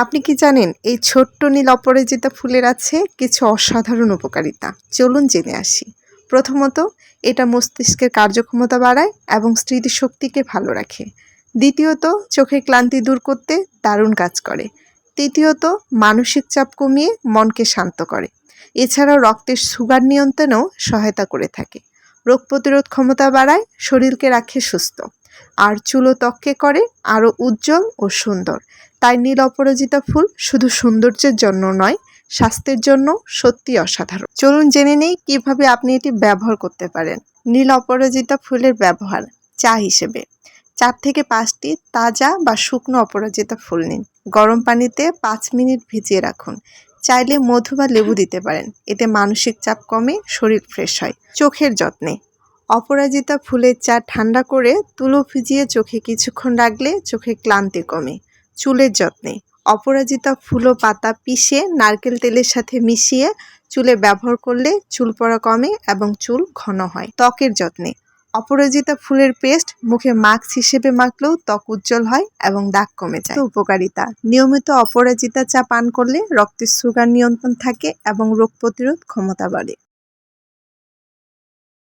আপনি কি জানেন এই ছোট্ট নীল অপরাজিতা ফুলের আছে কিছু অসাধারণ উপকারিতা? চলুন জেনে আসি। প্রথমত, এটা মস্তিষ্কের কার্যক্ষমতা বাড়ায় এবং স্মৃতিশক্তিকে ভালো রাখে। দ্বিতীয়ত, চোখের ক্লান্তি দূর করতে দারুণ কাজ করে। তৃতীয়ত, মানসিক চাপ কমিয়ে মনকে শান্ত করে। এছাড়াও রক্তের সুগার নিয়ন্ত্রণেও সহায়তা করে থাকে। রোগ প্রতিরোধ ক্ষমতা বাড়ায়, শরীরকে রাখে সুস্থ। আর চুল ও ত্বককে করে আরও উজ্জ্বল ও সুন্দর। তাই নীল অপরাজিতা ফুল শুধু সৌন্দর্যের জন্য নয়, স্বাস্থ্যের জন্য সত্যি অসাধারণ। চলুন জেনে নেই কিভাবে আপনি এটি ব্যবহার করতে পারেন। নীল অপরাজিতা ফুলের ব্যবহার। চা হিসেবে 4 থেকে 5টি তাজা বা শুকনো অপরাজিতা ফুল নিন। গরম পানিতে 5 মিনিট ভিজিয়ে রাখুন। চাইলে মধু বা লেবু দিতে পারেন। এতে মানসিক চাপ কমে, শরীর ফ্রেশ হয়। চোখের যত্নে অপরাজিতা ফুলের চা ঠান্ডা করে তুলো ভিজিয়ে চোখে কিছুক্ষণ রাখলে চোখের ক্লান্তি কমে। চুলের যত্নে অপরাজিতা ফুল ও পাতা পিষে নারকেল তেলের সাথে মিশিয়ে চুলে ব্যবহার করলে চুল পড়া কমে এবং চুল ঘন হয়। ত্বকের যত্নে অপরাজিতা ফুলের পেস্ট মুখে মাস্ক হিসেবে মাখলেও ত্বক উজ্জ্বল হয় এবং দাগ কমে যায়। উপকারিতা নিয়মিত অপরাজিতা চা পান করলে রক্তের সুগার নিয়ন্ত্রণ থাকে এবং রোগ প্রতিরোধ ক্ষমতা বাড়ে।